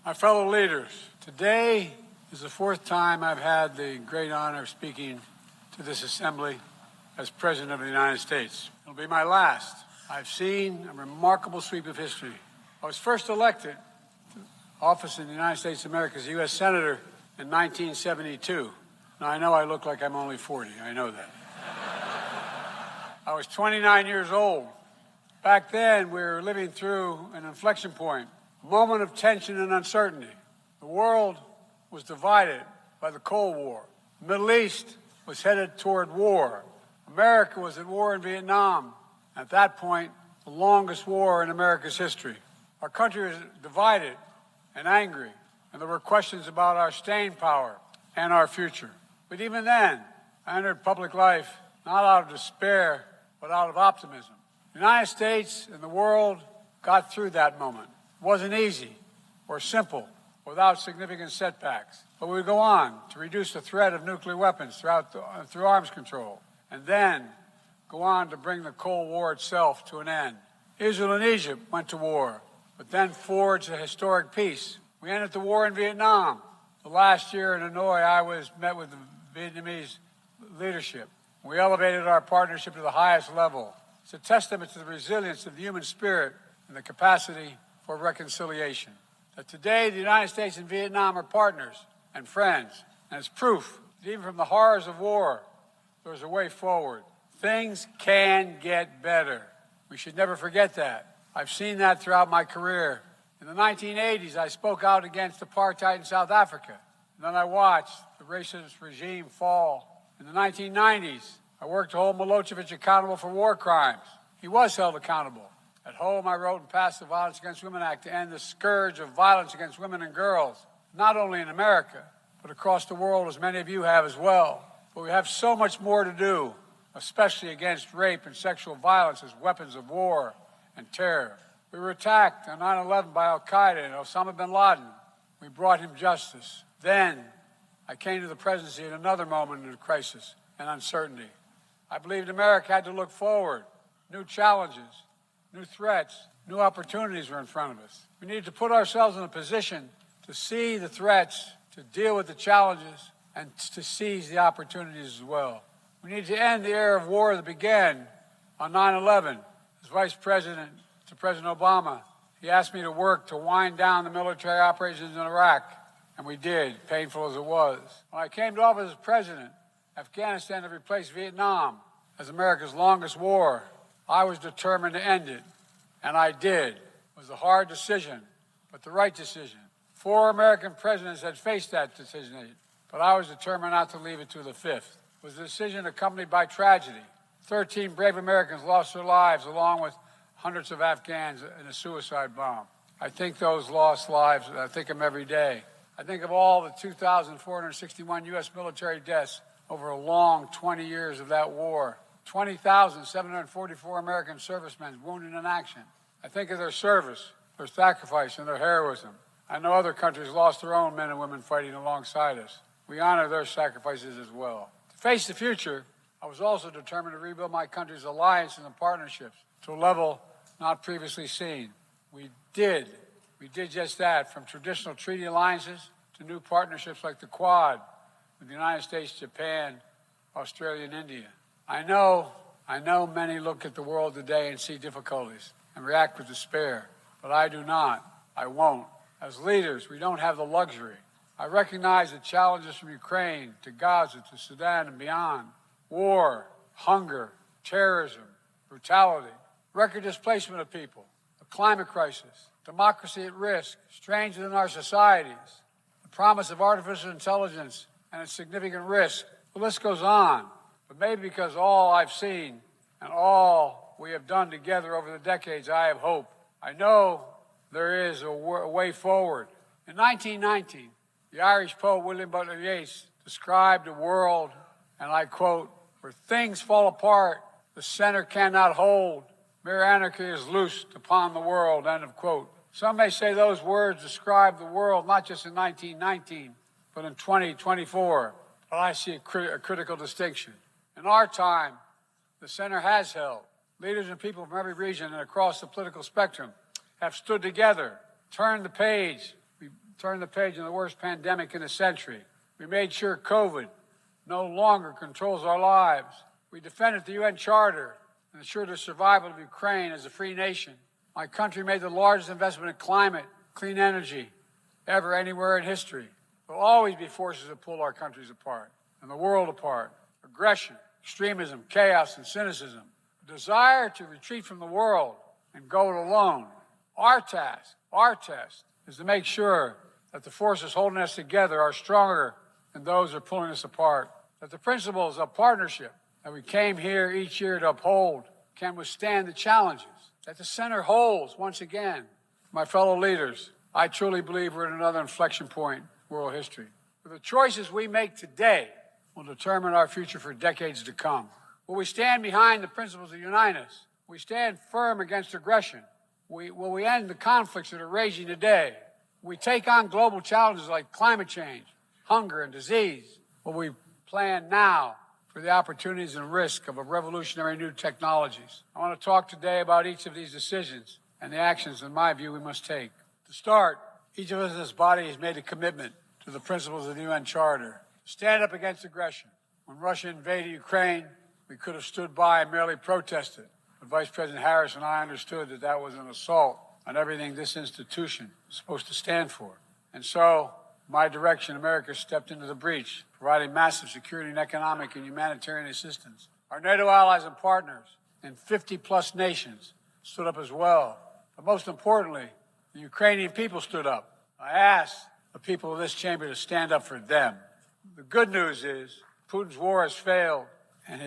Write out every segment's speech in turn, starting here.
My fellow leaders, today is the fourth time I've had the great honor of speaking to this assembly as President of the United States. It'll be my last. I've seen a remarkable sweep of history. I was first elected to office in the United States of America as a U.S. Senator in 1972. Now, I know I look like I'm only 40. I know that. I was 29 years old. Back then, we were living through an inflection point, a moment of tension and uncertainty. The world was divided by the Cold War. The Middle East was headed toward war. America was at war in Vietnam. At that point, the longest war in America's history. Our country was divided and angry, and there were questions about our staying power and our future. But even then, I entered public life not out of despair, but out of optimism. The United States and the world got through that moment. It wasn't easy or simple without significant setbacks. But we would go on to reduce the threat of nuclear weapons through arms control, and then go on to bring the Cold War itself to an end. Israel and Egypt went to war, but then forged a historic peace. We ended the war in Vietnam. The last year in Hanoi, I met with the Vietnamese leadership. We elevated our partnership to the highest level. It's a testament to the resilience of the human spirit and the capacity for reconciliation. That today, the United States and Vietnam are partners and friends, and it's proof that even from the horrors of war, there's a way forward. Things can get better. We should never forget that. I've seen that throughout my career. In the 1980s, I spoke out against apartheid in South Africa. And then I watched the racist regime fall. In the 1990s, I worked to hold Milosevic accountable for war crimes. He was held accountable. At home, I wrote and passed the Violence Against Women Act to end the scourge of violence against women and girls, not only in America, but across the world, as many of you have as well. But we have so much more to do, especially against rape and sexual violence as weapons of war and terror. We were attacked on 9/11 by al-Qaeda and Osama bin Laden. We brought him justice. Then I came to the presidency at another moment of crisis and uncertainty. I believed America had to look forward. New challenges, new threats, new opportunities were in front of us. We needed to put ourselves in a position to see the threats, to deal with the challenges, and to seize the opportunities as well. We need to end the era of war that began on 9/11. As Vice President to President Obama, he asked me to work to wind down the military operations in Iraq, and we did, painful as it was. When I came to office as president, Afghanistan had replaced Vietnam as America's longest war. I was determined to end it, and I did. It was a hard decision, but the right decision. 4 American presidents had faced that decision, but I was determined not to leave it to the 5th. It was a decision accompanied by tragedy. 13 brave Americans lost their lives, along with hundreds of Afghans in a suicide bomb. I think those lost lives, I think of them every day. I think of all the 2,461 U.S. military deaths over a long 20 years of that war. 20,744 American servicemen wounded in action. I think of their service, their sacrifice, and their heroism. I know other countries lost their own men and women fighting alongside us. We honor their sacrifices as well. To face the future, I was also determined to rebuild my country's alliances and partnerships to a level not previously seen. We did just that, from traditional treaty alliances to new partnerships like the Quad with the United States, Japan, Australia, and India. I know many look at the world today and see difficulties and react with despair, but I do not. I won't. As leaders, we don't have the luxury. I recognize the challenges from Ukraine to Gaza to Sudan and beyond. War, hunger, terrorism, brutality, record displacement of people, a climate crisis, democracy at risk, strains within our societies, the promise of artificial intelligence and its significant risk. The list goes on, but maybe because all I've seen and all we have done together over the decades, I have hope. I know there is a way forward. In 1919, the Irish poet William Butler Yeats described a world, and I quote, "Where things fall apart, the center cannot hold. Mere anarchy is loosed upon the world," end of quote. Some may say those words describe the world not just in 1919, but in 2024. But I see a critical distinction. In our time, the center has held. Leaders and people from every region and across the political spectrum have stood together, turned the page. We turned the page on the worst pandemic in a century. We made sure COVID no longer controls our lives. We defended the UN Charter and ensured the survival of Ukraine as a free nation. My country made the largest investment in climate, clean energy, ever anywhere in history. There will always be forces that pull our countries apart and the world apart. Aggression, extremism, chaos, and cynicism. A desire to retreat from the world and go it alone. Our test, is to make sure that the forces holding us together are stronger than those that are pulling us apart. That the principles of partnership that we came here each year to uphold can withstand the challenges. That the center holds once again. My fellow leaders, I truly believe we're at another inflection point in world history. For the choices we make today will determine our future for decades to come. Will we stand behind the principles that unite us? Will we stand firm against aggression? Will we end the conflicts that are raging today? Will we take on global challenges like climate change, hunger, and disease? Will we plan now for the opportunities and risk of a revolutionary new technologies? I want to talk today about each of these decisions and the actions, in my view, we must take. To start, each of us in this body has made a commitment to the principles of the UN Charter. Stand up against aggression. When Russia invaded Ukraine, we could have stood by and merely protested. But Vice President Harris and I understood that that was an assault on everything this institution is supposed to stand for. And so, my direction, America stepped into the breach, providing massive security and economic and humanitarian assistance. Our NATO allies and partners in 50-plus nations stood up as well. But most importantly, the Ukrainian people stood up. I asked the people of this chamber to stand up for them. The good news is Putin's war has failed and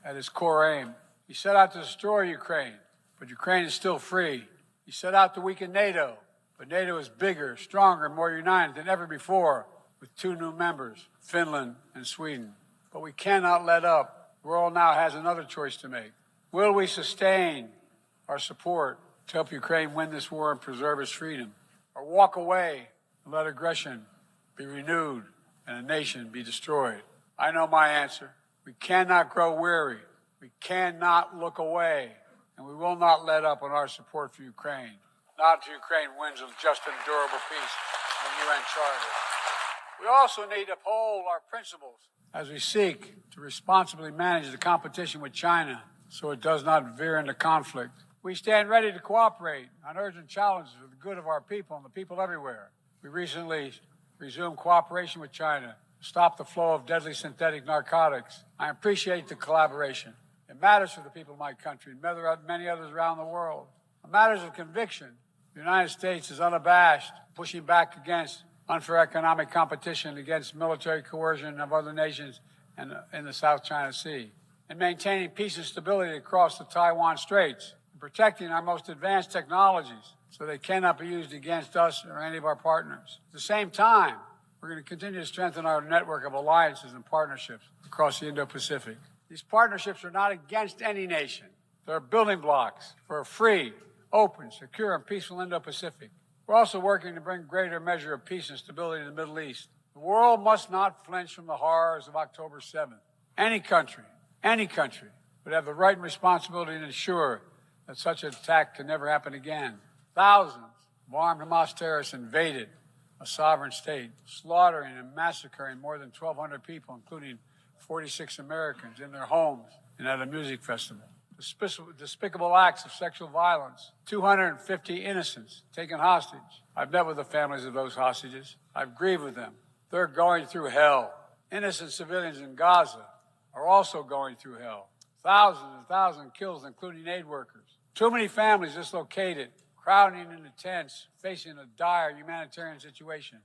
at his core aim. He set out to destroy Ukraine, but Ukraine is still free. He set out to weaken NATO, but NATO is bigger, stronger, and more united than ever before, with 2 new members, Finland and Sweden. But we cannot let up. The world now has another choice to make. Will we sustain our support to help Ukraine win this war and preserve its freedom, or walk away and let aggression be renewed and a nation be destroyed? I know my answer. We cannot grow weary. We cannot look away, and we will not let up on our support for Ukraine. Not until Ukraine wins a just and durable peace in the UN Charter. We also need to uphold our principles as we seek to responsibly manage the competition with China so it does not veer into conflict. We stand ready to cooperate on urgent challenges for the good of our people and the people everywhere. We recently resumed cooperation with China to stop the flow of deadly synthetic narcotics. I appreciate the collaboration. It matters for the people of my country and many others around the world. On matters of conviction, the United States is unabashed, pushing back against unfair economic competition, against military coercion of other nations in the South China Sea, and maintaining peace and stability across the Taiwan Straits, and protecting our most advanced technologies so they cannot be used against us or any of our partners. At the same time, we're going to continue to strengthen our network of alliances and partnerships across the Indo-Pacific. These partnerships are not against any nation. They're building blocks for a free, open, secure, and peaceful Indo-Pacific. We're also working to bring greater measure of peace and stability to the Middle East. The world must not flinch from the horrors of October 7th. Any country would have the right and responsibility to ensure that such an attack can never happen again. Thousands of armed Hamas terrorists invaded a sovereign state, slaughtering and massacring more than 1,200 people, including 46 Americans, in their homes and at a music festival. Despicable acts of sexual violence, 250 innocents taken hostage. I've met with the families of those hostages. I've grieved with them. They're going through hell. Innocent civilians in Gaza are also going through hell. Thousands and thousands killed, including aid workers. Too many families dislocated, crowding into tents, facing a dire humanitarian situation.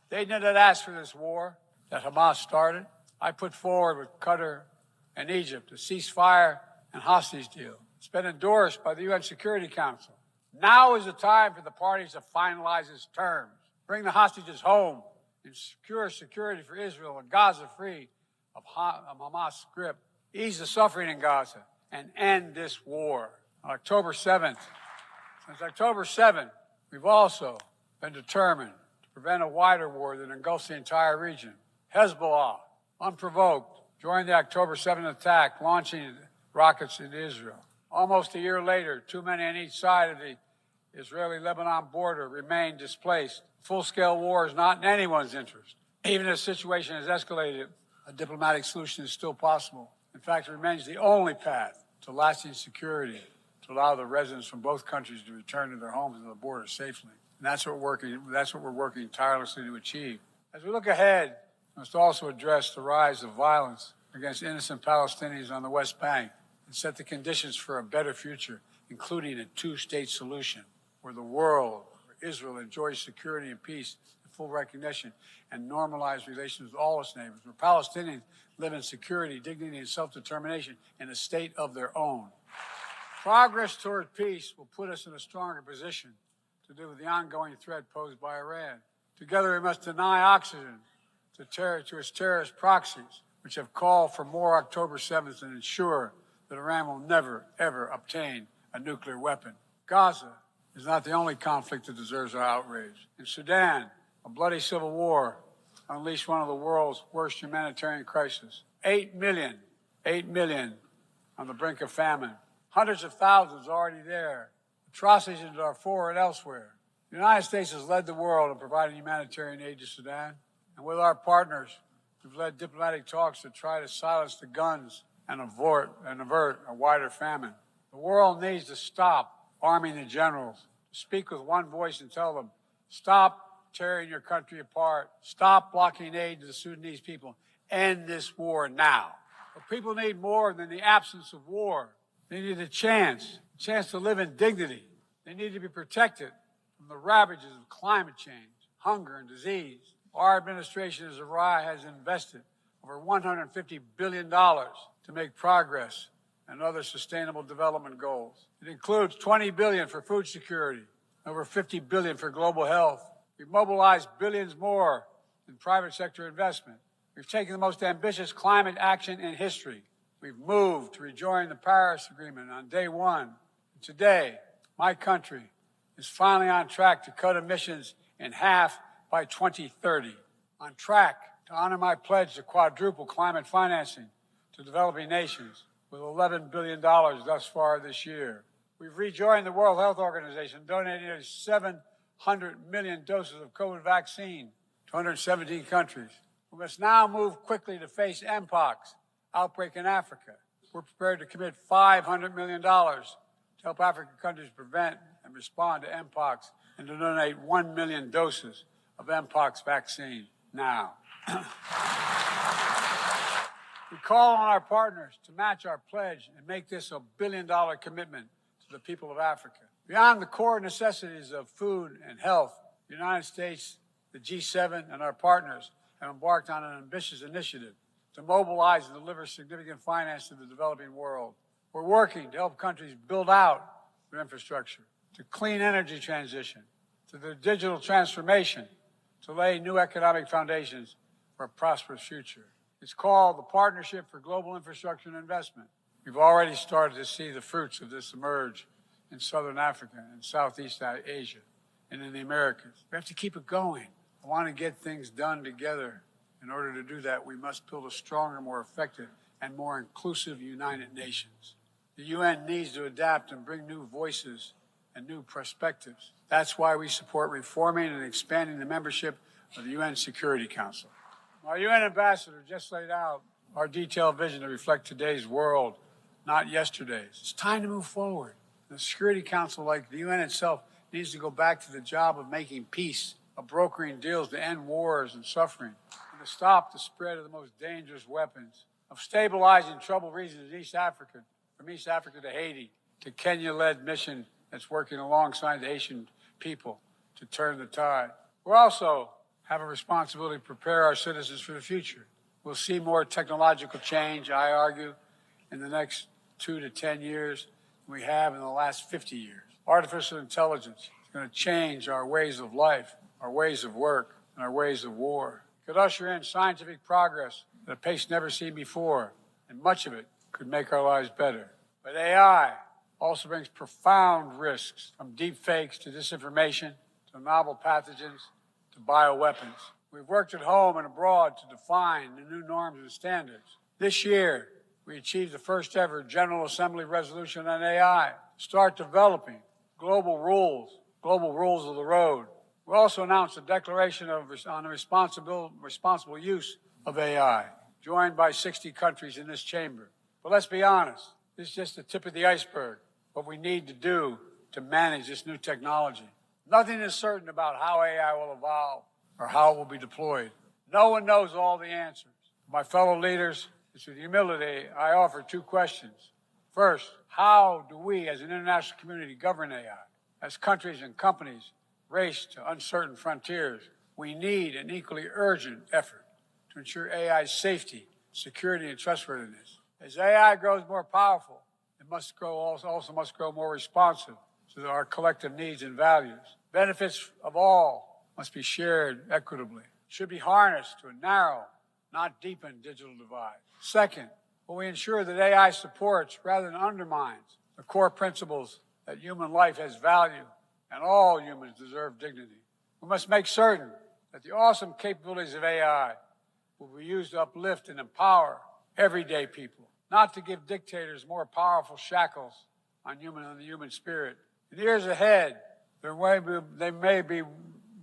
They did not ask for this war that Hamas started. I put forward with Qatar and Egypt a ceasefire and hostage deal. It's been endorsed by the UN Security Council. Now is the time for the parties to finalize its terms, bring the hostages home, and secure security for Israel and Gaza free of Hamas grip, ease the suffering in Gaza, and end this war. On October 7th, since October 7th, we've also been determined to prevent a wider war that engulfs the entire region. Hezbollah, unprovoked, joined the October 7th attack, launching rockets into Israel. Almost a year later, too many on each side of the The Israeli-Lebanon border remain displaced. Full-scale war is not in anyone's interest. Even if the situation has escalated, a diplomatic solution is still possible. In fact, it remains the only path to lasting security to allow the residents from both countries to return to their homes and the border safely. And that's what we're working tirelessly to achieve. As we look ahead, we must also address the rise of violence against innocent Palestinians on the West Bank and set the conditions for a better future, including a two-state solution where the world, where Israel enjoys security and peace and full recognition and normalized relations with all its neighbors, where Palestinians live in security, dignity, and self-determination in a state of their own. Progress toward peace will put us in a stronger position to deal with the ongoing threat posed by Iran. Together, we must deny oxygen to its terrorist proxies, which have called for more October 7th and ensure that Iran will never, ever obtain a nuclear weapon. Gaza is not the only conflict that deserves our outrage. In Sudan, a bloody civil war unleashed one of the world's worst humanitarian crises. 8 million on the brink of famine. Hundreds of thousands already there. Atrocities in Darfur and elsewhere. The United States has led the world in providing humanitarian aid to Sudan. And with our partners, we've led diplomatic talks to try to silence the guns and avert a wider famine. The world needs to stop arming the generals, to speak with one voice and tell them, stop tearing your country apart, stop blocking aid to the Sudanese people, end this war now. But people need more than the absence of war. They need a chance to live in dignity. They need to be protected from the ravages of climate change, hunger, and disease. Our administration has invested over $150 billion to make progress and other sustainable development goals. It includes $20 billion for food security, over $50 billion for global health. We've mobilized billions more in private sector investment. We've taken the most ambitious climate action in history. We've moved to rejoin the Paris Agreement on day one. And today, my country is finally on track to cut emissions in half by 2030, on track to honor my pledge to quadruple climate financing to developing nations with $11 billion thus far this year. We've rejoined the World Health Organization, donating nearly 700 million doses of COVID vaccine to 117 countries. We must now move quickly to face Mpox outbreak in Africa. We're prepared to commit $500 million to help African countries prevent and respond to Mpox and to donate 1 million doses of Mpox vaccine now. We call on our partners to match our pledge and make this a billion-dollar commitment to the people of Africa. Beyond the core necessities of food and health, the United States, the G7, and our partners have embarked on an ambitious initiative to mobilize and deliver significant finance to the developing world. We're working to help countries build out their infrastructure, to clean energy transition, to the digital transformation, to lay new economic foundations for a prosperous future. It's called the Partnership for Global Infrastructure and Investment. We've already started to see the fruits of this emerge in Southern Africa and Southeast Asia and in the Americas. We have to keep it going. I want to get things done together. In order to do that, we must build a stronger, more effective, and more inclusive United Nations. The UN needs to adapt and bring new voices and new perspectives. That's why we support reforming and expanding the membership of the UN Security Council. Our UN ambassador just laid out our detailed vision to reflect today's world, not yesterday's. It's time to move forward. The Security Council, like the UN itself, needs to go back to the job of making peace, of brokering deals to end wars and suffering, and to stop the spread of the most dangerous weapons, of stabilizing troubled regions in East Africa, from East Africa to Haiti, to Kenya-led mission that's working alongside the Haitian people to turn the tide. We also have a responsibility to prepare our citizens for the future. We'll see more technological change, I argue, in the next 2 to 10 years than we have in the last 50 years. Artificial intelligence is going to change our ways of life, our ways of work, and our ways of war. It could usher in scientific progress at a pace never seen before, and much of it could make our lives better. But AI also brings profound risks, from deep fakes to disinformation, to novel pathogens, to bioweapons. We've worked at home and abroad to define the new norms and standards. This year, we achieved the first ever General Assembly resolution on AI. Start developing global rules global rules of the road. We also announced a declaration on the responsible use of AI, joined by 60 countries in this chamber. But let's be honest, this is just the tip of the iceberg, what we need to do to manage this new technology. Nothing is certain about how AI will evolve or how it will be deployed. No one knows all the answers. My fellow leaders, it's with humility I offer two questions. First, how do we as an international community govern AI? As countries and companies race to uncertain frontiers, we need an equally urgent effort to ensure AI's safety, security, and trustworthiness. As AI grows more powerful, it also must grow more responsive to our collective needs and values. Benefits of all must be shared equitably. It should be harnessed to narrow, not deepen digital divide. Second, will we ensure that AI supports rather than undermines the core principles that human life has value and all humans deserve dignity? We must make certain that the awesome capabilities of AI will be used to uplift and empower everyday people, not to give dictators more powerful shackles on the human spirit. In the years ahead, there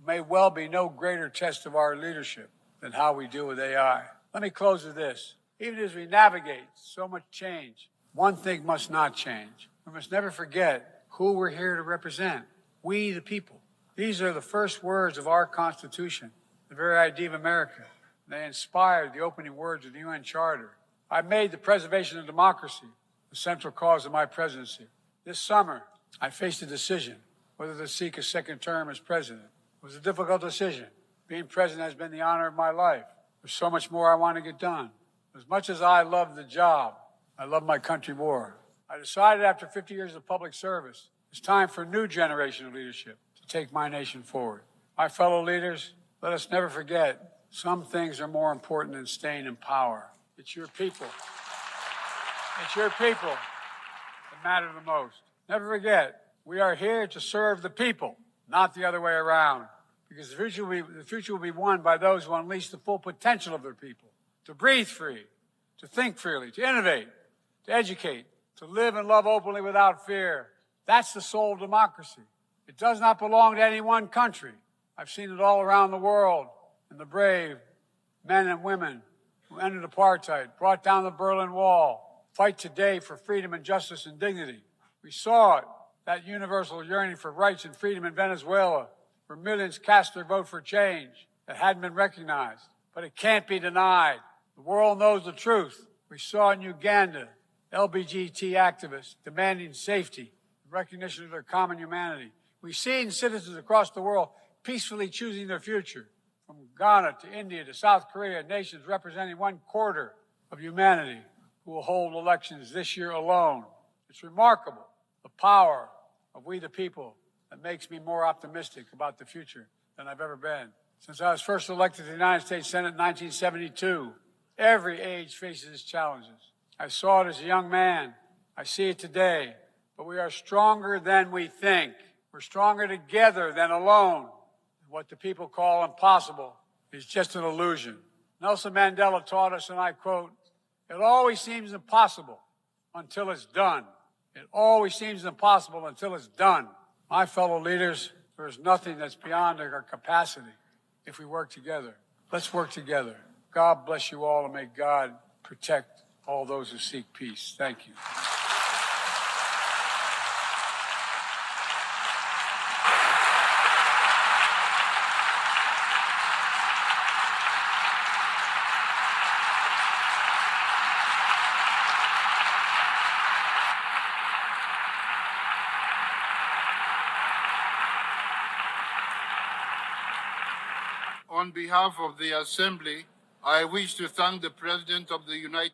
may well be no greater test of our leadership than how we deal with AI. Let me close with this. Even as we navigate so much change, one thing must not change. We must never forget who we're here to represent. We, the people. These are the first words of our Constitution, the very idea of America. They inspired the opening words of the UN Charter. I made the preservation of democracy the central cause of my presidency. This summer, I faced a decision whether to seek a second term as president. It was a difficult decision. Being president has been the honor of my life. There's so much more I want to get done. As much as I love the job, I love my country more. I decided after 50 years of public service, it's time for a new generation of leadership to take my nation forward. My fellow leaders, let us never forget, some things are more important than staying in power. It's your people. It's your people that matter the most. Never forget, we are here to serve the people, not the other way around. Because the future will be won by those who unleash the full potential of their people, to breathe free, to think freely, to innovate, to educate, to live and love openly without fear. That's the soul of democracy. It does not belong to any one country. I've seen it all around the world in the brave men and women who ended apartheid, brought down the Berlin Wall, fight today for freedom and justice and dignity. We saw it, that universal yearning for rights and freedom in Venezuela, where millions cast their vote for change that hadn't been recognized. But it can't be denied. The world knows the truth. We saw in Uganda LGBT activists demanding safety and recognition of their common humanity. We've seen citizens across the world peacefully choosing their future, from Ghana to India to South Korea, nations representing 1/4 of humanity who will hold elections this year alone. It's remarkable, the power of we the people, that makes me more optimistic about the future than I've ever been. Since I was first elected to the United States Senate in 1972, every age faces its challenges. I saw it as a young man. I see it today. But we are stronger than we think. We're stronger together than alone. What the people call impossible is just an illusion. Nelson Mandela taught us, and I quote, "It always seems impossible until it's done. It always seems impossible until it's done." My fellow leaders, there is nothing that's beyond our capacity if we work together. Let's work together. God bless you all, and may God protect all those who seek peace. Thank you. On behalf of the Assembly, I wish to thank the President of the United